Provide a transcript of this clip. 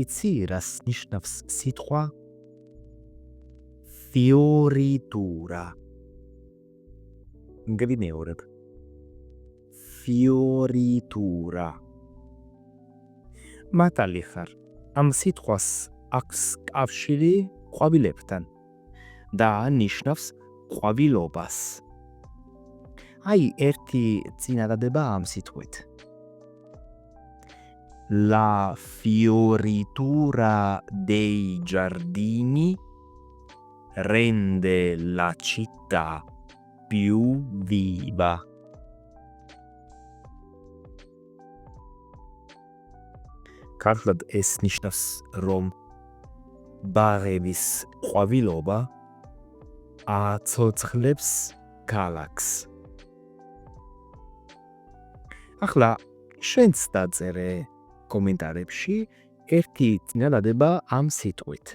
იცი რას ნიშნავს სიტყვა fioritura? მგებინეორებ. Fioritura. მართალი ხარ, ამ სიტყვას აქვს კავშირი ყვავილებთან და ნიშნავს ყვავილობას. აი ერთი წინადადება ამ სიტყვით. La fioritura dei giardini rende la città più viva. Კარგად ეს ნიშნავს, რომ ბაღების ყვავილობა აცოცხლებს ქალაქს. ახლა შენც დაწერე კომენტარებში ერთი წინადადება ამ სიტყვით.